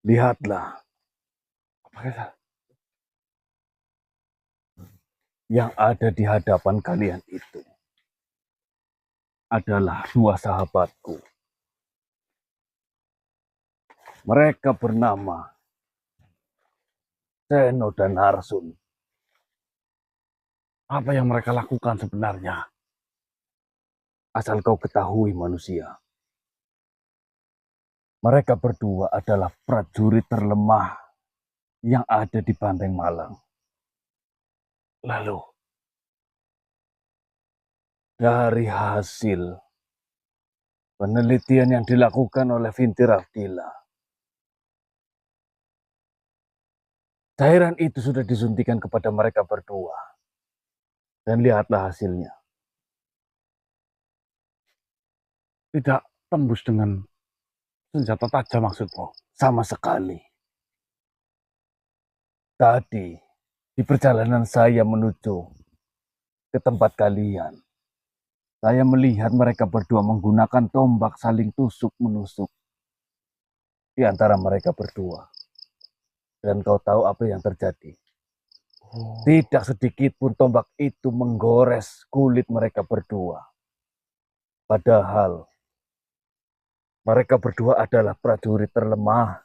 Lihatlah, yang ada di hadapan kalian itu adalah dua sahabatku. Mereka bernama Seno dan Narsun. Apa yang mereka lakukan sebenarnya? Asal kau ketahui manusia, mereka berdua adalah prajurit terlemah yang ada di Banteng Malang. Lalu, dari hasil penelitian yang dilakukan oleh Vintir Avdila, cairan itu sudah disuntikan kepada mereka berdua. Dan lihatlah hasilnya. Tidak tembus dengan senjata tajam maksudmu? Sama sekali. Tadi, di perjalanan saya menuju ke tempat kalian, saya melihat mereka berdua menggunakan tombak saling tusuk-menusuk di antara mereka berdua. Dan kau tahu apa yang terjadi? Tidak sedikit pun tombak itu menggores kulit mereka berdua. Padahal mereka berdua adalah prajurit terlemah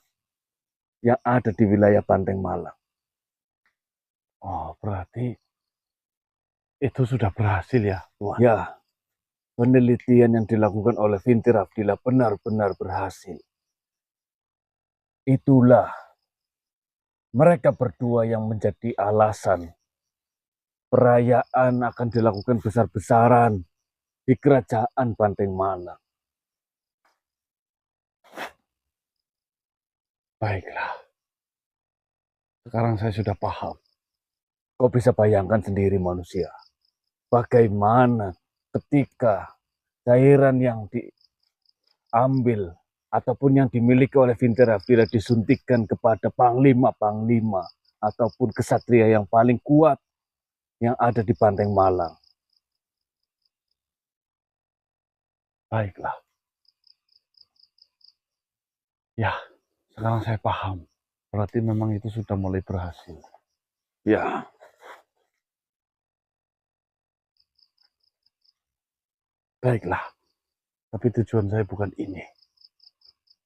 yang ada di wilayah Banteng Malang. Oh, berarti itu sudah berhasil ya, Tuan? Ya, penelitian yang dilakukan oleh Vintir Avdila benar-benar berhasil. Itulah mereka berdua yang menjadi alasan perayaan akan dilakukan besar-besaran di kerajaan Banteng Malang. Baiklah, sekarang saya sudah paham. Kau bisa bayangkan sendiri manusia, bagaimana ketika cairan yang diambil ataupun yang dimiliki oleh Vintir Avdila disuntikkan kepada panglima-panglima ataupun kesatria yang paling kuat yang ada di Banteng Malang. Baiklah. Ya, sekarang saya paham. Berarti memang itu sudah mulai berhasil. Ya. Baiklah. Tapi tujuan saya bukan ini.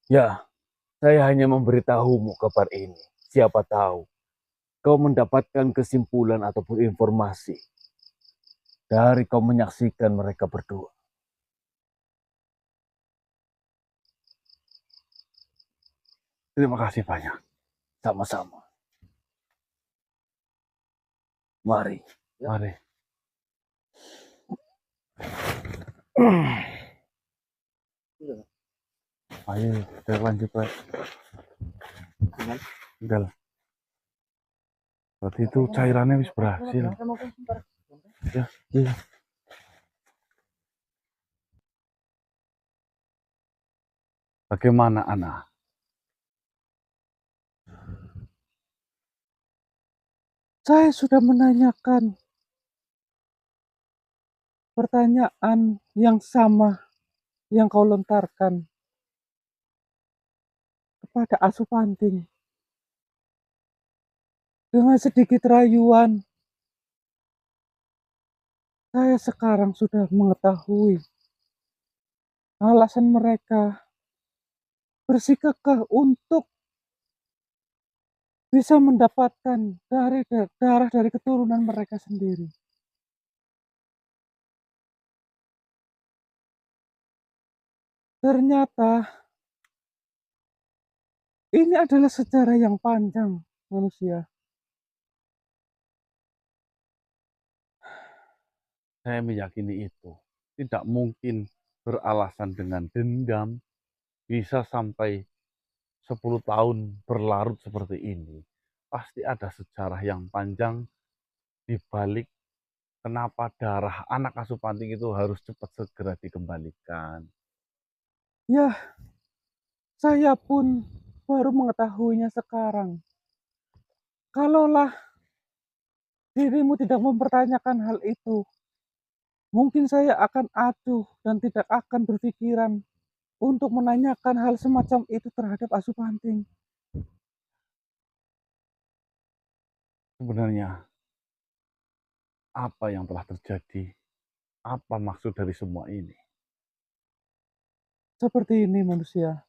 Ya, saya hanya memberitahumu kabar ini. Siapa tahu kau mendapatkan kesimpulan ataupun informasi dari kau menyaksikan mereka berdua. Terima kasih banyak. Sama-sama. Mari. Mari. Ayo, kita lanjut, Pak. Enggak lah. Berarti itu cairannya bisa berhasil. Ya, iya. Bagaimana, Ana? Saya sudah menanyakan pertanyaan yang sama yang kau lontarkan kepada Asu Panting. Dengan sedikit rayuan, saya sekarang sudah mengetahui alasan mereka bersikukuh untuk bisa mendapatkan darah dari keturunan mereka sendiri. Ternyata ini adalah sejarah yang panjang manusia. Saya meyakini itu. Tidak mungkin beralasan dengan dendam bisa sampai 10 tahun berlarut seperti ini. Pasti ada sejarah yang panjang di balik kenapa darah anak asuh Panting itu harus cepat segera dikembalikan. Ya, saya pun baru mengetahuinya sekarang. Kalaulah dirimu tidak mempertanyakan hal itu, mungkin saya akan acuh dan tidak akan berpikiran untuk menanyakan hal semacam itu terhadap Asu Panting. Sebenarnya apa yang telah terjadi? Apa maksud dari semua ini? Seperti ini manusia.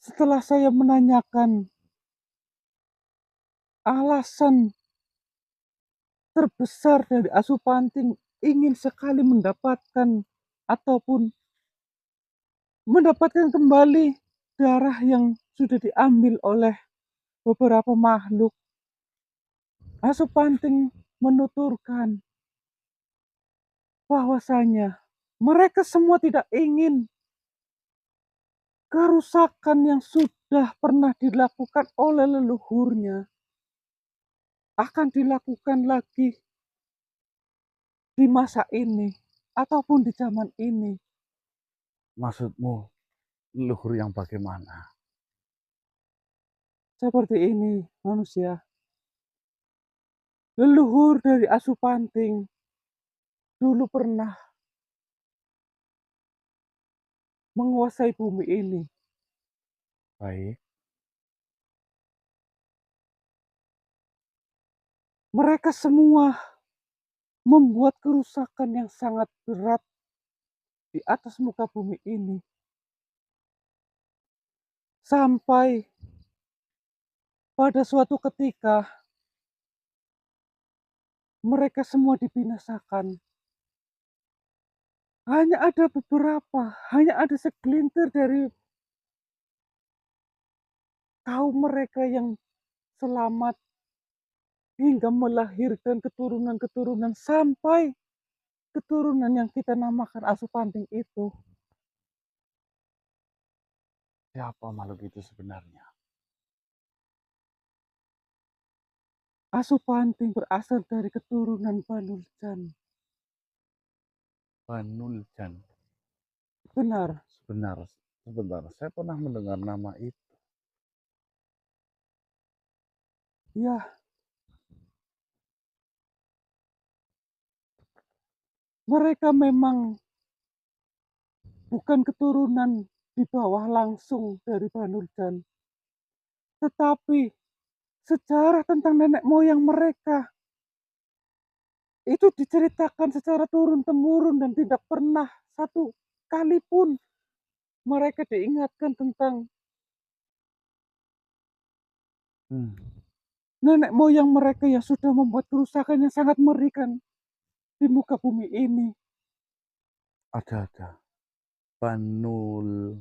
Setelah saya menanyakan alasan terbesar dari Asupanting ingin sekali mendapatkan ataupun mendapatkan kembali darah yang sudah diambil oleh beberapa makhluk. Asupanting menuturkan bahwasanya mereka semua tidak ingin kerusakan yang sudah pernah dilakukan oleh leluhurnya akan dilakukan lagi di masa ini ataupun di zaman ini. Maksudmu leluhur yang bagaimana? Seperti ini manusia. Leluhur dari Asupanting dulu pernah menguasai bumi ini. Baik, Mereka semua membuat kerusakan yang sangat berat di atas muka bumi ini. Sampai pada suatu ketika mereka semua dibinasakan. Hanya ada beberapa, hanya ada segelintir dari kaum mereka yang selamat hingga melahirkan keturunan-keturunan sampai keturunan yang kita namakan Asupanting itu. siapa makhluk itu sebenarnya? Asupanting berasal dari keturunan Banuljan. Banuljan. Benar, Sebenar, sebentar, saya pernah mendengar nama itu. ya, mereka memang bukan keturunan di bawah langsung dari Banuljan, tetapi sejarah tentang nenek moyang mereka itu diceritakan secara turun-temurun dan tidak pernah satu kali pun mereka diingatkan tentang Hmm, nenek moyang mereka yang sudah membuat kerusakan yang sangat mengerikan di muka bumi ini. ada. Banul,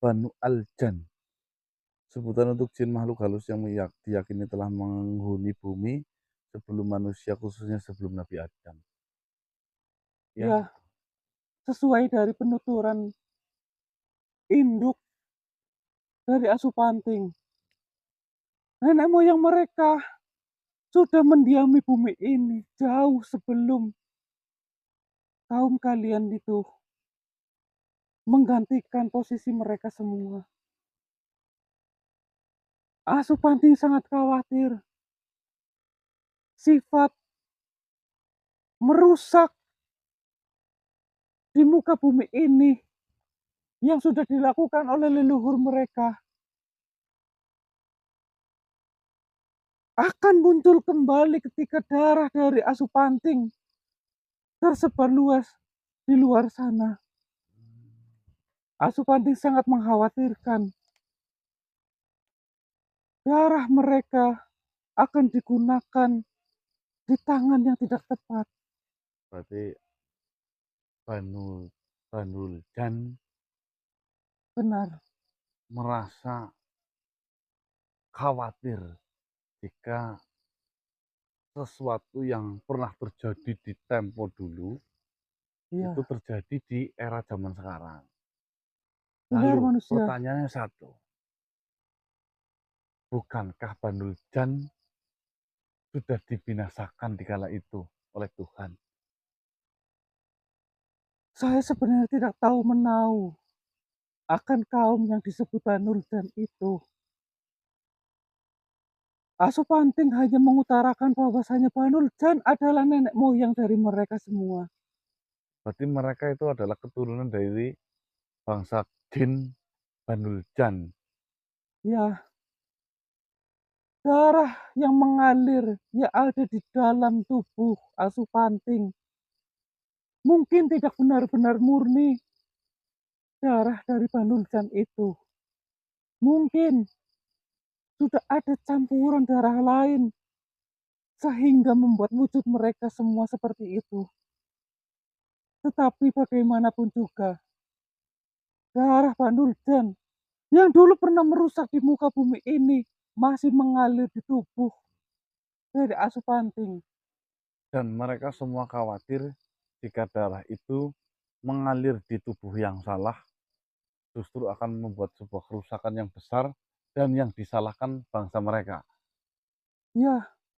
Banu Aljan. Sebutan untuk jin makhluk halus yang diyakini telah menghuni bumi sebelum manusia, khususnya sebelum Nabi Adam. Ya, Ya, sesuai dari penuturan induk dari Asupanting. Nenek moyang mereka sudah mendiami bumi ini jauh sebelum kaum kalian itu menggantikan posisi mereka semua. Asupanting sangat khawatir sifat merusak di muka bumi ini yang sudah dilakukan oleh leluhur mereka akan muncul kembali ketika darah dari Asupanting tersebar luas di luar sana. Asupanting sangat mengkhawatirkan darah mereka akan digunakan di tangan yang tidak tepat. berarti Banul Banuljan Benar, merasa khawatir jika sesuatu yang pernah terjadi di tempo dulu itu iya, terjadi di era zaman sekarang. benar Lalu manusia. pertanyaannya satu, bukankah Banuljan sudah dibinasakan di kala itu oleh Tuhan? Saya sebenarnya tidak tahu menau akan kaum yang disebut Banuljan itu. Asupanting hanya mengutarakan bahwasanya Banuljan adalah nenek moyang dari mereka semua. Berarti mereka itu adalah keturunan dari bangsa jin Banuljan. Ya, Darah yang mengalir yang ada di dalam tubuh Asupanting mungkin tidak benar-benar murni darah dari Banuljan itu. Mungkin sudah ada campuran darah lain sehingga membuat wujud mereka semua seperti itu. Tetapi bagaimanapun juga, darah Banuljan yang dulu pernah merusak di muka bumi ini masih mengalir di tubuh dari Asupanting. Dan mereka semua khawatir jika darah itu mengalir di tubuh yang salah, justru akan membuat sebuah kerusakan yang besar dan yang disalahkan bangsa mereka. Ya,